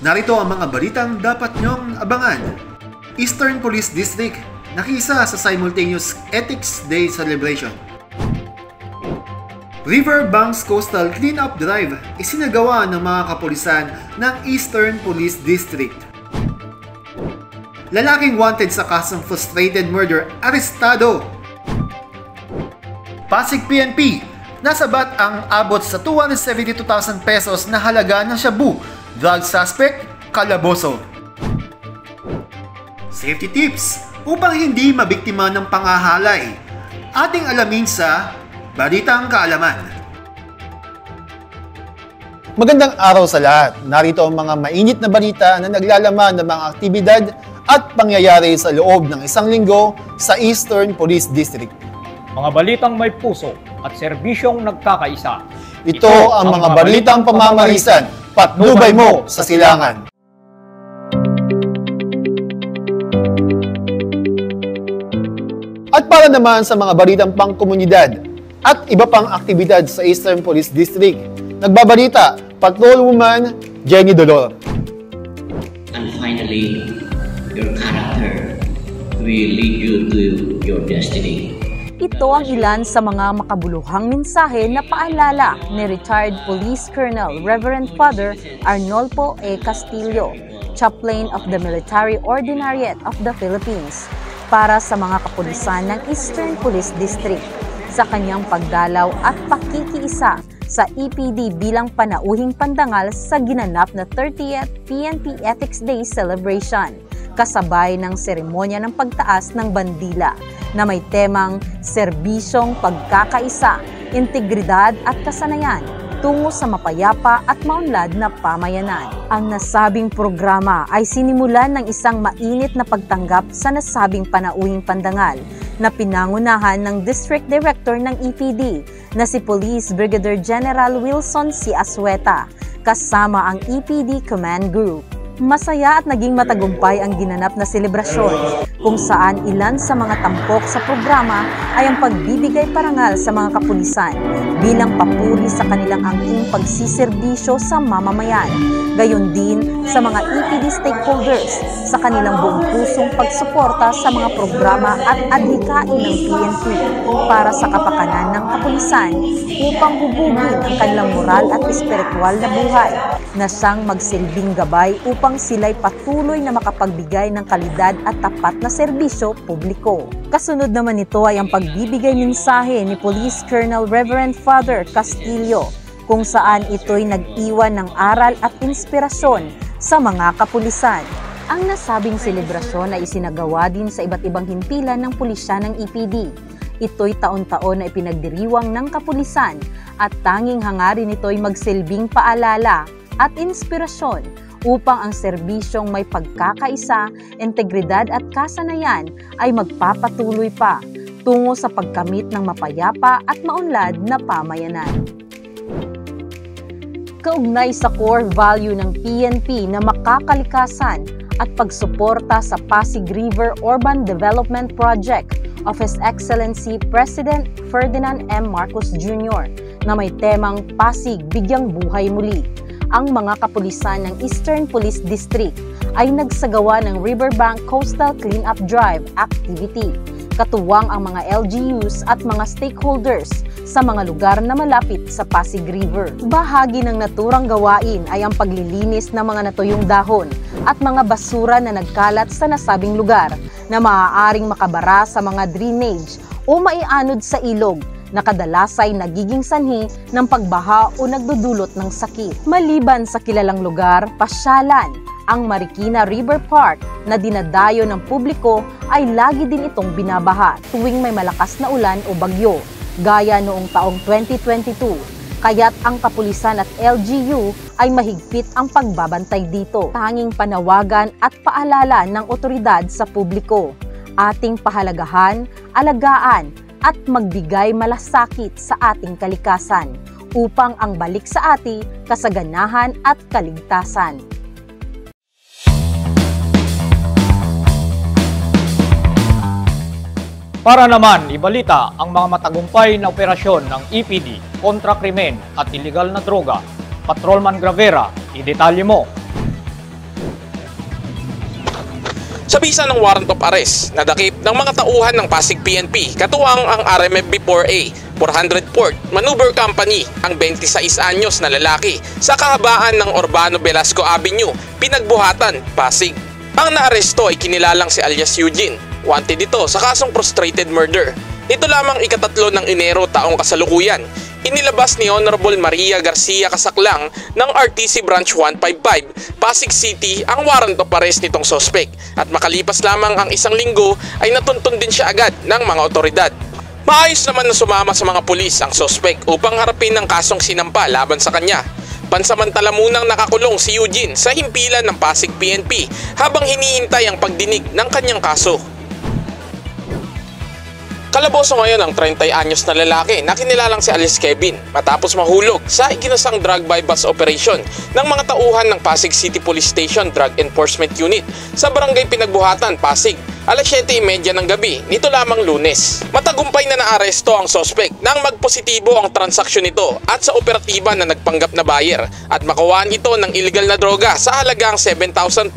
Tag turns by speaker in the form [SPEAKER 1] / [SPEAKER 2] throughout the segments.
[SPEAKER 1] Narito ang mga balitang dapat nyong abangan. Eastern Police District nakisa sa simultaneous Ethics Day celebration. Riverbanks Coastal Cleanup Drive isinagawa ng mga kapulisan ng Eastern Police District. Lalaking wanted sa kasong frustrated murder arestado. Pasig PNP, nasabat ang abot sa 272,000 pesos na halaga ng shabu. Drug suspect, kalaboso. Safety tips upang hindi mabiktima ng pangahalay. Ating alamin sa Balitang Kaalaman.
[SPEAKER 2] Magandang araw sa lahat. Narito ang mga mainit na balita na naglalaman ng mga aktibidad at pangyayari sa loob ng isang linggo sa Eastern Police District.
[SPEAKER 3] Mga balitang may puso at serbisyong nagkakaisa.
[SPEAKER 2] Ito ang mga balitang pamamarisan, patnubay mo sa silangan. At para naman sa mga balitang pangkomunidad at iba pang aktibidad sa Eastern Police District, nagbabalita Patrolwoman Jenny Dolor.
[SPEAKER 4] And finally, your character will lead you to your destiny.
[SPEAKER 5] Ito ang ilan sa mga makabuluhang mensahe na paalala ni retired Police Colonel Reverend Father Arnolfo E. Castillo, Chaplain of the Military Ordinariate of the Philippines, para sa mga kapulisan ng Eastern Police District sa kanyang pagdalaw at pakikiisa sa EPD bilang panauhing pandangal sa ginanap na 30th PNP Ethics Day celebration, kasabay ng seremonya ng pagtaas ng bandila na may temang serbisyong pagkakaisa, integridad at kasanayan tungo sa mapayapa at maunlad na pamayanan. Ang nasabing programa ay sinimulan ng isang mainit na pagtanggap sa nasabing panauhing pandangal na pinangunahan ng District Director ng EPD na si Police Brigadier General Wilson C. Asueta kasama ang EPD Command Group. Masaya at naging matagumpay ang ginanap na selebrasyon kung saan ilan sa mga tampok sa programa ay ang pagbibigay parangal sa mga kapulisan bilang papuri sa kanilang angking pagsiserbisyo sa mamamayan. Gayon din sa mga EPD stakeholders sa kanilang buong pusong pagsuporta sa mga programa at adhikain ng PNP para sa kapakanan ng kapulisan upang hubugin ang kanilang moral at espiritual na buhay na siyang magsilbing gabay upang sila'y patuloy na makapagbigay ng kalidad at tapat na serbisyo publiko. Kasunod naman nito ay ang pagbibigay mensahe ni Police Colonel Reverend Father Castillo kung saan ito'y nag-iwan ng aral at inspirasyon sa mga kapulisan. Ang nasabing selebrasyon ay isinagawa din sa iba't ibang himpilan ng pulisya ng EPD. Ito'y taon-taon na ipinagdiriwang ng kapulisan at tanging hangarin nito'y magsilbing paalala at inspirasyon upang ang serbisyong may pagkakaisa, integridad at kasanayan ay magpapatuloy pa tungo sa pagkamit ng mapayapa at maunlad na pamayanan. Kaugnay sa core value ng PNP na makakalikasan at pagsuporta sa Pasig River Urban Development Project of His Excellency President Ferdinand M. Marcos Jr. na may temang Pasig Bigyang Buhay Muli, ang mga kapulisan ng Eastern Police District ay nagsagawa ng Riverbank Coastal Cleanup Drive activity. Katuwang ang mga LGUs at mga stakeholders sa mga lugar na malapit sa Pasig River. Bahagi ng naturang gawain ay ang paglilinis ng mga natuyong dahon at mga basura na nagkalat sa nasabing lugar na maaaring makabara sa mga drainage o maianod sa ilog na kadalas ay nagiging sanhi ng pagbaha o nagdudulot ng sakit. Maliban sa kilalang lugar, pasyalan, ang Marikina River Park na dinadayo ng publiko ay lagi din itong binabaha tuwing may malakas na ulan o bagyo, gaya noong taong 2022. Kaya't ang kapulisan at LGU ay mahigpit ang pagbabantay dito. Tanging panawagan at paalala ng otoridad sa publiko. Ating pahalagahan, alagaan, at magbigay malasakit sa ating kalikasan upang ang balik sa atin kasaganahan at kaligtasan.
[SPEAKER 3] Para naman ibalita ang mga matagumpay na operasyon ng EPD kontra krimen at iligal na droga, Patrolman Gravera, idetalye mo.
[SPEAKER 6] Sa bisa ng warrant of arrest, nadakip ng mga tauhan ng Pasig PNP, katuwang ang RMFB-4A, 400 Port Maneuver Company, ang 26 anyos na lalaki sa kahabaan ng Urbano Velasco Avenue, Pinagbuhatan, Pasig. Ang naaresto ay kinilalang si alias Eugene, wanted ito sa kasong frustrated murder. Ito lamang ika-3 ng Enero taong kasalukuyan. Inilabas ni Honorable Maria Garcia Casaklang ng RTC Branch 155, Pasig City ang warrant of arrest nitong sospek at makalipas lamang ang 1 linggo ay natuntun din siya agad ng mga otoridad. Maayos naman na sumama sa mga pulis ang sospek upang harapin ang kasong sinampa laban sa kanya. Pansamantala munang nakakulong si Eugene sa himpilan ng Pasig PNP habang hinihintay ang pagdinig ng kanyang kaso. Kalaboso ngayon ang 30 anyos na lalaki na kinilalang si alias Kevin matapos mahulog sa iginasang drug bypass operation ng mga tauhan ng Pasig City Police Station Drug Enforcement Unit sa Barangay Pinagbuhatan, Pasig, alas 7:30 ng gabi nito lamang Lunes. Matagumpay na naaresto ang sospek nang magpositibo ang transaksyon nito at sa operatiba na nagpanggap na buyer at makawaan ito ng illegal na droga sa halagang 7,200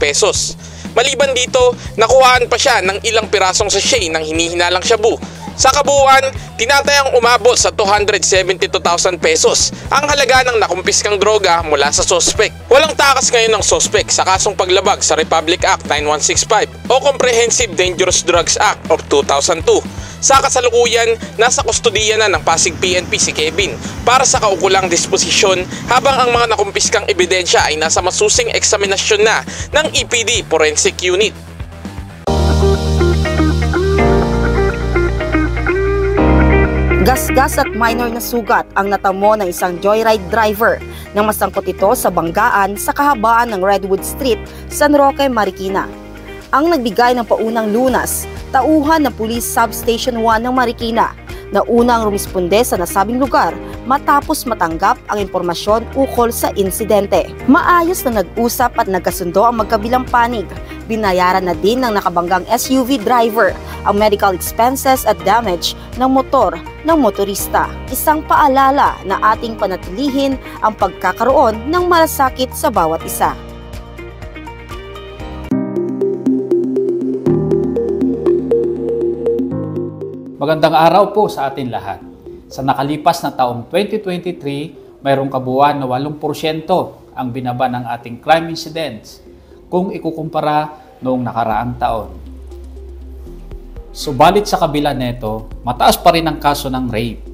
[SPEAKER 6] pesos. Maliban dito, nakuhaan pa siya ng ilang pirasong sachet ng hinihinalang shabu. Sa kabuuan, tinatayang umabot sa 272,000 pesos ang halaga ng nakumpiskang droga mula sa sospek. Walang takas ngayon ng sospek sa kasong paglabag sa Republic Act 9165 o Comprehensive Dangerous Drugs Act of 2002. Sa kasalukuyan, nasa kustodiya na ng Pasig PNP si Kevin para sa kaukulang disposisyon habang ang mga nakumpiskang ebidensya ay nasa masusing eksaminasyon na ng EPD Forensic Unit.
[SPEAKER 7] Gasgas at minor na sugat ang natamo ng isang joyride driver nang masangkot ito sa banggaan sa kahabaan ng Redwood Street, San Roque, Marikina. Ang nagbigay ng paunang lunas, tauhan ng Police Substation 1 ng Marikina na unang rumisponde sa nasabing lugar matapos matanggap ang impormasyon ukol sa insidente. Maayos na nag-usap at nagkasundo ang magkabilang panig. Binayaran na din ng nakabanggang SUV driver ang medical expenses at damage ng motor ng motorista. Isang paalala na ating panatilihin ang pagkakaroon ng malasakit sa bawat isa.
[SPEAKER 8] Magandang araw po sa atin lahat. Sa nakalipas na taong 2023, mayroong kabuuan na 8% ang binaba ng ating crime incidents kung ikukumpara noong nakaraang taon. Subalit sa kabila nito, mataas pa rin ang kaso ng rape.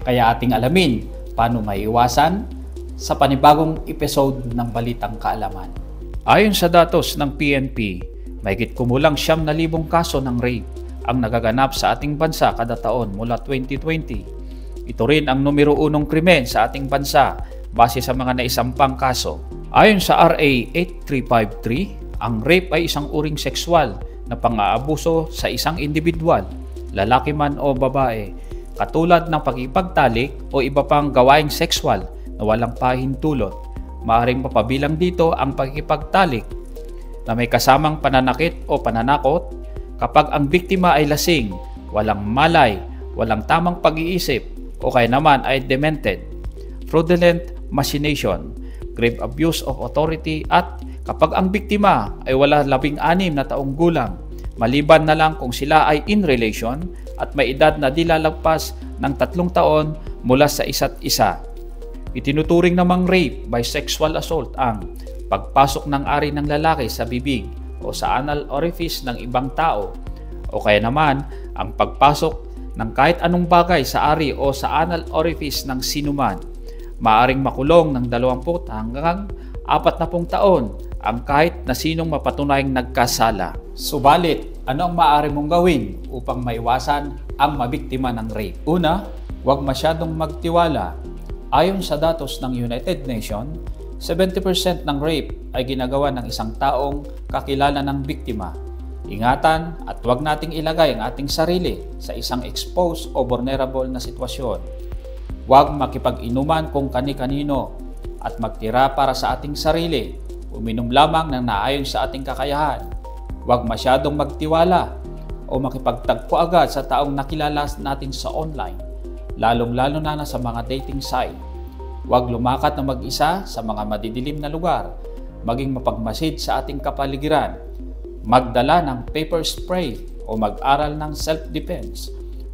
[SPEAKER 8] Kaya ating alamin paano maiiwasan sa panibagong episode ng Balitang Kaalaman. Ayon sa datos ng PNP, mahigit kumulang 9,000 kaso ng rape ang nagaganap sa ating bansa kada taon mula 2020. Ito rin ang numero 1 krimen sa ating bansa base sa mga naisampang kaso. Ayon sa RA 8353, ang rape ay isang uring sexual na pang-aabuso sa isang individual, lalaki man o babae, katulad ng pag-ipagtalik o iba pang gawaing sexual na walang pahintulot. Maaaring mapabilang dito ang pag-ipagtalik na may kasamang pananakit o pananakot kapag ang biktima ay lasing, walang malay, walang tamang pag-iisip o kaya naman ay demented, fraudulent machination, grave abuse of authority at kapag ang biktima ay wala 16 na taong gulang, maliban na lang kung sila ay in relation at may edad na di lalagpas ng 3 taon mula sa isa't isa. Itinuturing namang rape by sexual assault ang pagpasok ng ari ng lalaki sa bibig o sa anal orifice ng ibang tao o kaya naman ang pagpasok ng kahit anong bagay sa ari o sa anal orifice ng sinuman. Maaring makulong ng 20 hanggang 40 taon ang kahit na sinong mapatunayang nagkasala. Subalit, ano ang maaari mong gawin upang maiwasan ang mabiktima ng rape? Una, huwag masyadong magtiwala. Ayon sa datos ng United Nations, 70% ng rape ay ginagawa ng isang taong kakilala ng biktima. Ingatan at huwag nating ilagay ang ating sarili sa isang exposed o vulnerable na sitwasyon. Huwag makipag-inuman kung kani-kanino at magtira para sa ating sarili. Uminom lamang ng naayon sa ating kakayahan. Huwag masyadong magtiwala o makipagtagpo agad sa taong nakilala natin sa online, lalong-lalo na sa mga dating site. Huwag lumakad na mag-isa sa mga madidilim na lugar, maging mapagmasid sa ating kapaligiran. magdala ng pepper spray o mag-aral ng self-defense.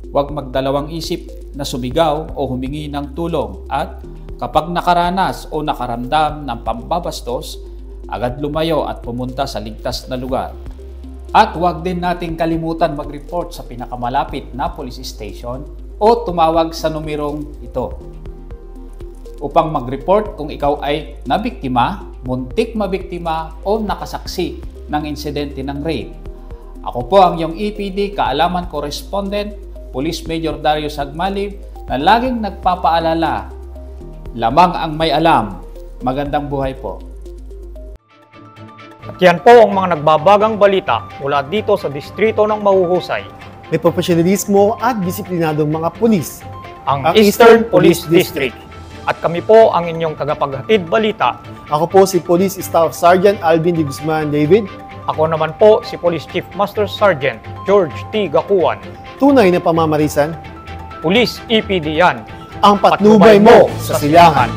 [SPEAKER 8] Huwag magdalawang isip na sumigaw o humingi ng tulong at kapag nakaranas o nakaramdam ng pambabastos, agad lumayo at pumunta sa ligtas na lugar. At huwag din nating kalimutan mag-report sa pinakamalapit na police station o tumawag sa numerong ito upang mag-report kung ikaw ay nabiktima, muntik mabiktima o nakasaksi ng insidente ng rape. Ako po ang iyong EPD Kaalaman Correspondent, Police Major Darius Agmalib, na laging nagpapaalala, lamang ang may alam. Magandang buhay po.
[SPEAKER 3] At yan po ang mga nagbabagang balita mula dito sa distrito ng Mahuhusay,
[SPEAKER 2] May profesionalismo at disiplinadong mga pulis.
[SPEAKER 3] ang Eastern Police District. At kami po ang inyong tagapaghatid balita.
[SPEAKER 2] Ako po si Police Staff Sergeant Alvin de Guzman David.
[SPEAKER 3] Ako naman po si Police Chief Master Sergeant George T. Gakuan.
[SPEAKER 2] Tunay na pamamarisan,
[SPEAKER 3] Police EPD yan.
[SPEAKER 2] ang patnubay mo sa silangan.